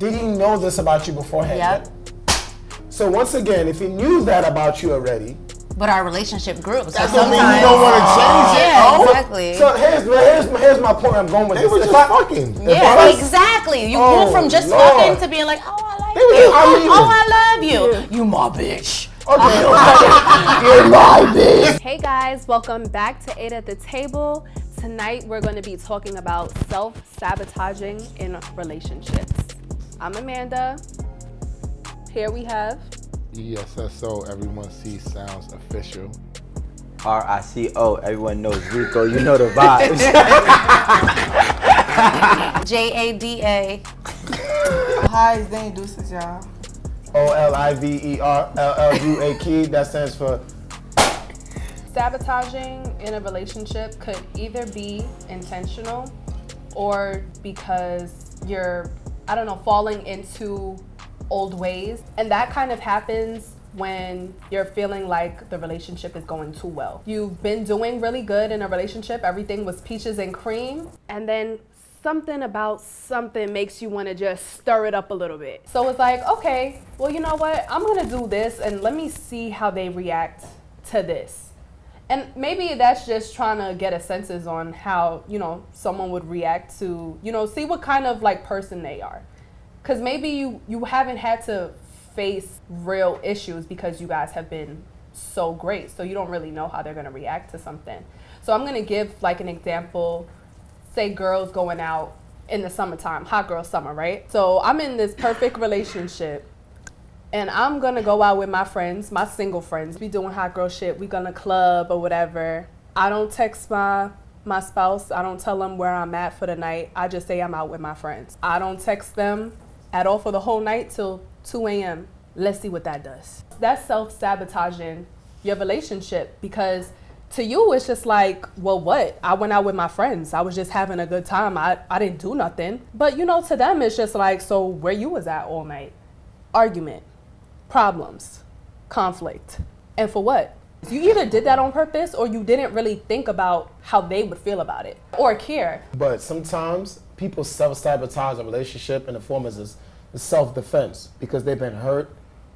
did he know this about you beforehand? Yep. So once again, if he knew that about you already, but our relationship grew. So that sometimes don't mean you don't want to change it. Yeah, exactly. So here's my point. I'm going with They this. were just fucking. Yeah, exactly. You move from just Lord. fucking to being like, oh, I like you. Oh, I love you. You my bitch. Okay. You're my bitch. Hey guys, welcome back to 8 at the Table. Tonight we're going to be talking about self-sabotaging in relationships. I'm Amanda. Here we have ESSO, everyone sees sounds official. RICO, everyone knows Rico, you know the vibes. JADA. Hi, it's Danny Deuces, y'all. OLIVERLLUAK, that stands for sabotaging in a relationship could either be intentional or because you're, falling into old ways. And that kind of happens when you're feeling like the relationship is going too well. You've been doing really good in a relationship, everything was peaches and cream, and then something about something makes you want to just stir it up a little bit. So it's like, okay, well, you know what? I'm gonna do this and let me see how they react to this. And maybe that's just trying to get a census on how, someone would react to, see what kind of like person they are. Because maybe you haven't had to face real issues because you guys have been so great. So you don't really know how they're going to react to something. So I'm going to give like an example. Say girls going out in the summertime, hot girl summer, right? So I'm in this perfect relationship and I'm going to go out with my friends, my single friends. We doing hot girl shit. We going to club or whatever. I don't text my spouse. I don't tell them where I'm at for the night. I just say I'm out with my friends. I don't text them at all for the whole night till 2 a.m. Let's see what that does. That's self-sabotaging your relationship because to you, it's just like, well, what? I went out with my friends. I was just having a good time. I didn't do nothing. But, to them, it's just like, so where you was at all night? Argument, problems, conflict. And for what? You either did that on purpose or you didn't really think about how they would feel about it or care. But sometimes people self-sabotage a relationship in the form of this self-defense because they've been hurt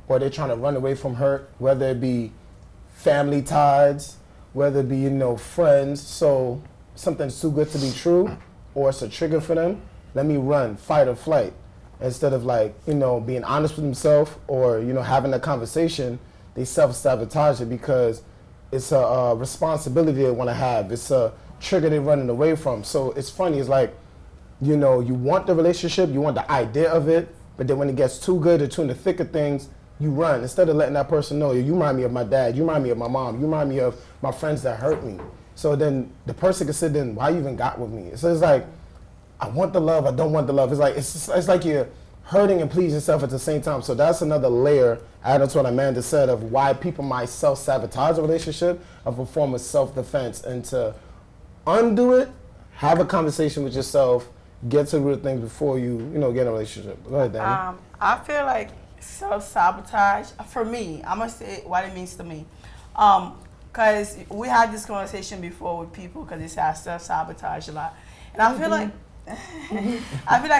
or they're trying to run away from hurt, whether it be family ties, whether it be, friends. So something's too good to be true or it's a trigger for them. Let me run, fight or flight. Instead of being honest with themselves or, having a conversation, they self-sabotage it because it's a responsibility they want to have. It's a trigger they're running away from. So it's funny, it's like, you want the relationship, you want the idea of it, but then when it gets too good or too in the thick of things, you run. Instead of letting that person know, you remind me of my dad, you remind me of my mom, you remind me of my friends that hurt me. So then the person can sit there and, why you even got with me? So it's like, I want the love, I don't want the love. It's like you're hurting and pleasing yourself at the same time. So that's another layer, adding to what Amanda said, of why people might self-sabotage a relationship of a form of self-defense. And to undo it, have a conversation with yourself, get to the root of things before you, get in a relationship. Go ahead, Danny. I feel like self-sabotage, for me, I'm going to say what it means to me. Because we had this conversation before with people because they say I self-sabotage a lot. And I feel like,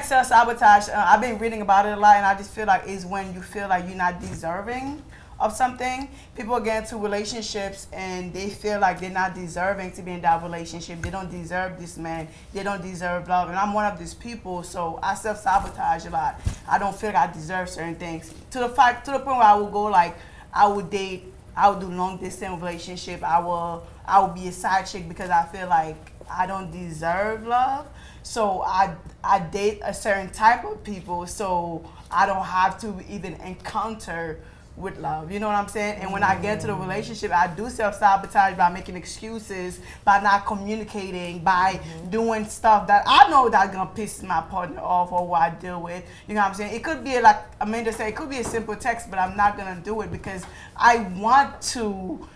self-sabotage, I've been reading about it a lot, and I just feel like it's when you feel like you're not deserving of something. People get into relationships and they feel like they're not deserving to be in that relationship. They don't deserve this man. They don't deserve love. And I'm one of these people, so I self-sabotage a lot. I don't feel like I deserve certain things. To the point where I will go like, I would date, I would do long distance relationship. I will be a side chick because I feel like I don't deserve love. So I date a certain type of people so I don't have to even encounter with love, you know what I'm saying? And when I get to the relationship, I do self-sabotage by making excuses, by not communicating, by doing stuff that I know that's gonna piss my partner off or what I deal with. You know what I'm saying? It could be like Amanda said, it could be a simple text, but I'm not gonna do it because I want to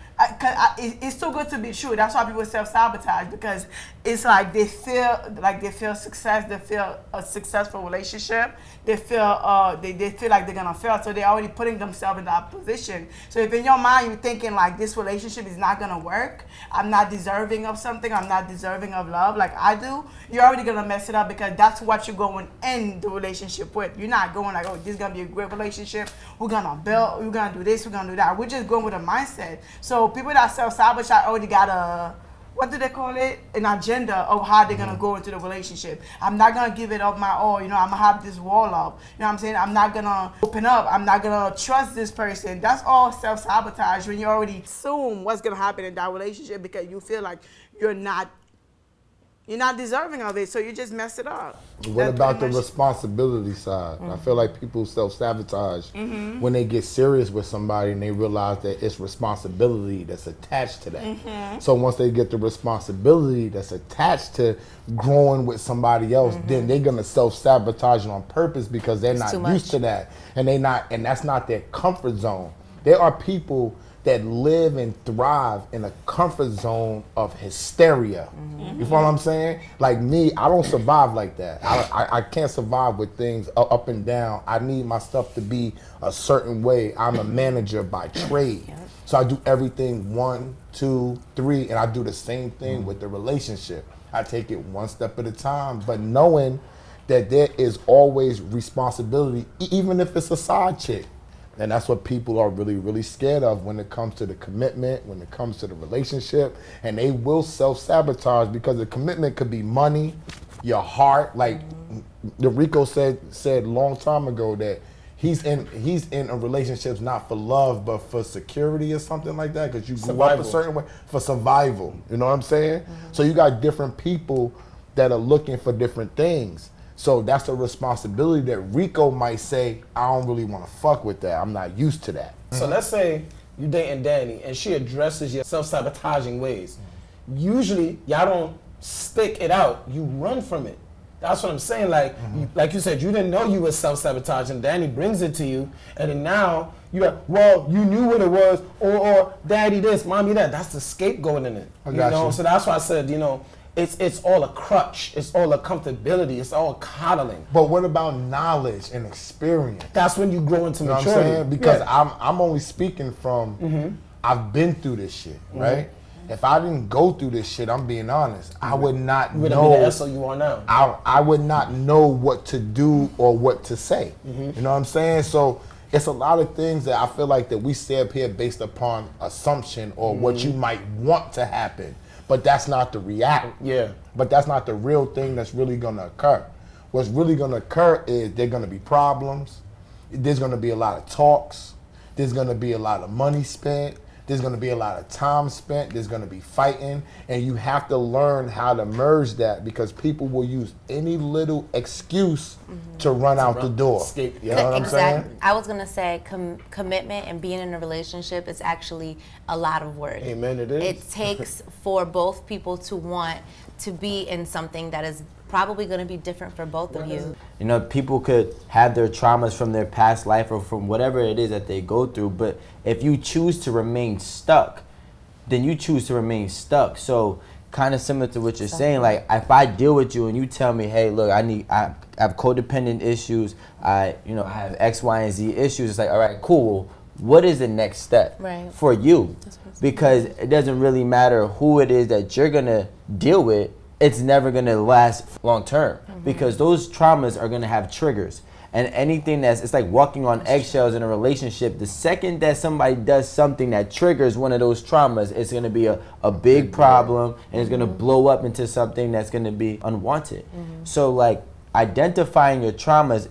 it's too good to be true. That's why people self-sabotage, because it's like they feel success, they feel a successful relationship, they feel they feel like they're gonna fail, so they're already putting themselves in that position. So if in your mind you're thinking like this relationship is not gonna work, I'm not deserving of something, I'm not deserving of love like I do, you're already gonna mess it up, because that's what you're going in the relationship with. You're not going like, oh, this is gonna be a great relationship, we're gonna build, we're gonna do this, we're gonna do that. We're just going with a mindset. So people that self-sabotage already got a, what do they call it? An agenda of how they're gonna go into the relationship. I'm not gonna give it up my all, you know, I'm gonna have this wall up. You know what I'm saying? I'm not gonna open up, I'm not gonna trust this person. That's all self-sabotage, when you already assume what's gonna happen in that relationship because you feel like you're not deserving of it, so you just mess it up. What about the responsibility side? I feel like people self-sabotage when they get serious with somebody and they realize that it's responsibility that's attached to that. So once they get the responsibility that's attached to growing with somebody else, then they're gonna self-sabotage on purpose because they're not used to that, and that's not their comfort zone. There are people that live and thrive in a comfort zone of hysteria. You follow what I'm saying? Like me, I don't survive like that. I can't survive with things up and down. I need my stuff to be a certain way. I'm a manager by trade. So I do everything 1, 2, 3, and I do the same thing with the relationship. I take it one step at a time, but knowing that there is always responsibility, even if it's a side chick. And that's what people are really, really scared of when it comes to the commitment, when it comes to the relationship. And they will self-sabotage because the commitment could be money, your heart. Like Rico said a long time ago that he's in a relationships not for love, but for security or something like that, because you grew up a certain way, for survival. You know what I'm saying? So you got different people that are looking for different things. So that's a responsibility that Rico might say, I don't really want to fuck with that. I'm not used to that. So let's say you dating Danny and she addresses your self-sabotaging ways. Usually, y'all don't stick it out. You run from it. That's what I'm saying. Like you said, you didn't know you were self-sabotaging. Danny brings it to you, and then now you knew what it was, or daddy this, mommy that. That's the scapegoat in it. I got you. So that's why I said, it's all a crutch. It's all a comfortability. It's all coddling. But what about knowledge and experience? That's when you grow into maturity. What I'm saying? Because I'm only speaking from, I've been through this shit, right? If I didn't go through this shit, I'm being honest, I would not know. You would be the SO you are now. I would not know what to do or what to say. You know what I'm saying? So it's a lot of things that I feel like that we say up here based upon assumption or what you might want to happen. But that's not the reality. Yeah. But that's not the real thing that's really gonna occur. What's really gonna occur is there's gonna be problems. There's gonna be a lot of talks. There's gonna be a lot of money spent. There's gonna be a lot of time spent. There's gonna be fighting. And you have to learn how to merge that, because people will use any little excuse to run out the door. Escape. You know what I'm saying? I was gonna say commitment and being in a relationship is actually a lot of work. Amen, it is. It takes for both people to want to be in something that is probably going to be different for both of you. You know, people could have their traumas from their past life or from whatever it is that they go through, but if you choose to remain stuck, then you choose to remain stuck. So kind of similar to what you're saying, like if I deal with you and you tell me, hey, look, I have codependent issues, I have X, Y, and Z issues, it's like, all right, cool. What is the next step for you? Because it doesn't really matter who it is that you're gonna deal with, it's never gonna last long term, because those traumas are gonna have triggers. And anything it's like walking on eggshells in a relationship. The second that somebody does something that triggers one of those traumas, it's gonna be a big problem, and it's gonna blow up into something that's gonna be unwanted. So like identifying your traumas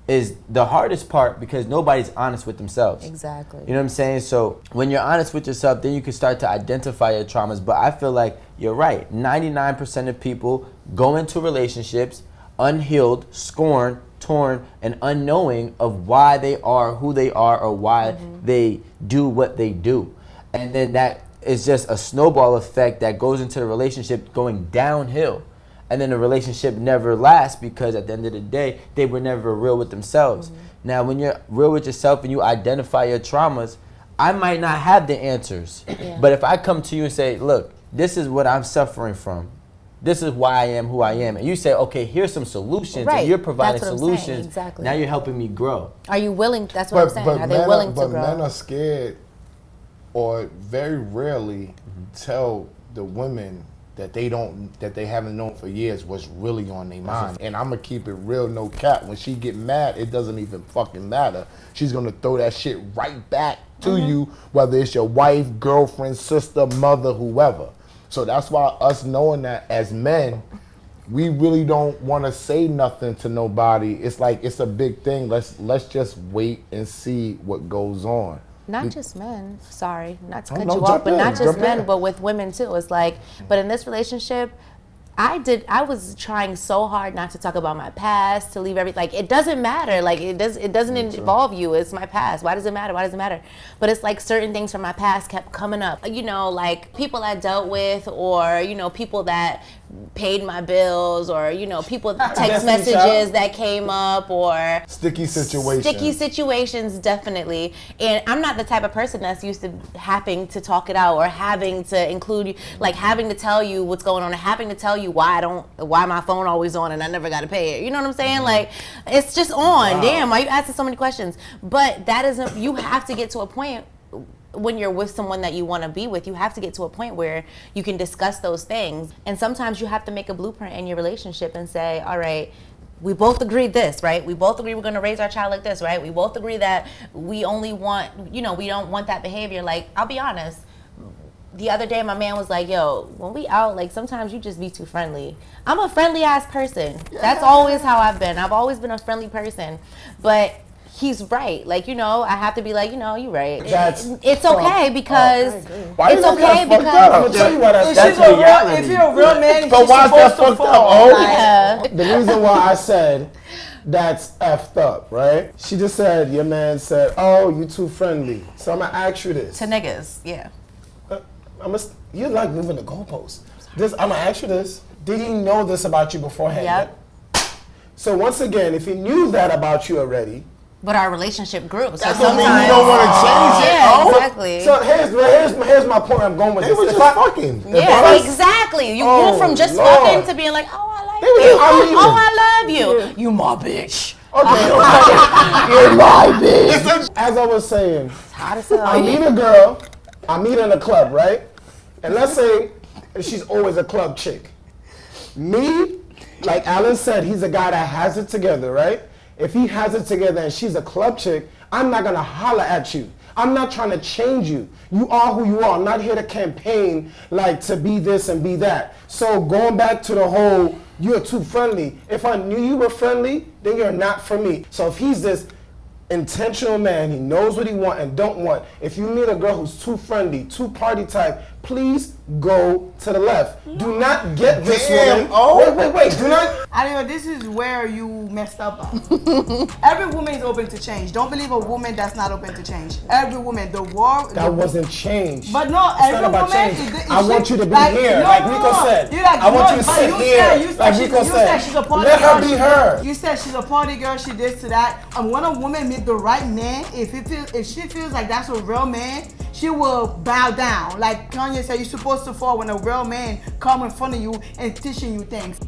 is the hardest part, because nobody's honest with themselves. Exactly. You know what I'm saying? So when you're honest with yourself, then you can start to identify your traumas. But I feel like you're right. 99% of people go into relationships unhealed, scorned, torn, and unknowing of why they are who they are, or why they do what they do. And then that is just a snowball effect that goes into the relationship going downhill. And then the relationship never lasts, because at the end of the day, they were never real with themselves. Now, when you're real with yourself and you identify your traumas, I might not have the answers. But if I come to you and say, look, this is what I'm suffering from. This is why I am who I am. And you say, okay, here's some solutions. Right. And you're providing That's what I'm saying. solutions. Exactly. Now you're helping me grow. Are you willing? That's what I'm saying. Are they willing to grow? But men are scared, or very rarely tell the women that they haven't known for years what's really on their mind. And I'm gonna keep it real, no cap. When she get mad, it doesn't even fucking matter. She's gonna throw that shit right back to you, whether it's your wife, girlfriend, sister, mother, whoever. So that's why us knowing that as men, we really don't want to say nothing to nobody. It's like it's a big thing. Let's just wait and see what goes on. Not just men. Sorry, not to Oh, cut no, you jump off, but in, not just jump men, in. but with women too. It's like, but in this relationship, I was trying so hard not to talk about my past, to leave everything. Like, it doesn't matter. Like, it doesn't involve you. It's my past. Why does it matter? Why does it matter? But it's like certain things from my past kept coming up. You know, like people I dealt with, or, you know, people that paid my bills, or, you know, people text messages that came up, or Sticky situations, definitely. And I'm not the type of person that's used to having to talk it out, or having to include you, like having to tell you what's going on, or having to tell you why my phone always on and I never got to pay it. You know what I'm saying? Like, it's just on. Wow. Damn, why are you asking so many questions? But that isn't, you have to get to a point when you're with someone that you want to be with, you have to get to a point where you can discuss those things. And sometimes you have to make a blueprint in your relationship and say, all right, we both agreed this, right? We both agree we're going to raise our child like this, right? We both agree that we only want, you know, we don't want that behavior. Like, I'll be honest. The other day, my man was like, yo, when we out, like, sometimes you just be too friendly. I'm a friendly ass person. Yeah. That's always how I've been. I've always been a friendly person. But he's right. Like, you know, I have to be like, you know, you're right. It's okay because it's okay because if you're a real man, but why is that fucked up? Oh, yeah. The reason why I said that's effed up, right? She just said, your man said, oh, you too friendly. So I'm gonna ask you this. To niggas, yeah. You're like moving the goalposts. I'm gonna ask you this. Did he know this about you beforehand? Yep. So once again, if he knew that about you already, but our relationship grew. So that don't mean you don't want to change it. Yeah, exactly. So here's my point. I'm going with this. They were just fucking. Yeah, exactly. You move from just fucking to being like, oh, I like you. I love you. You my bitch. Okay. You're my bitch. As I was saying, I meet a girl. I meet her in a club, right? And let's say she's always a club chick. Me, like Alan said, he's a guy that has it together, right? If he has it together and she's a club chick, I'm not gonna holler at you. I'm not trying to change you. You are who you are. I'm not here to campaign like to be this and be that. So going back to the whole, you're too friendly. If I knew you were friendly, then you're not for me. So if he's this intentional man, he knows what he want and don't want. If you meet a girl who's too friendly, too party type, please go to the left. No. Do not get this woman. Oh, wait. Do not. I know this is where you messed up on. Every woman is open to change. Don't believe a woman that's not open to change. Every woman, the war. That wasn't change. But no, it's every not about woman. change. I want you to be here, like Rico said. I want you to sit here, like Rico said. She's a party Let girl. her be her. You said she's a party girl. She this to that. And when a woman meet the right man, if she feels like that's a real man, she will bow down. Like Kanye said, you're supposed to fall when a real man come in front of you and teaching you things.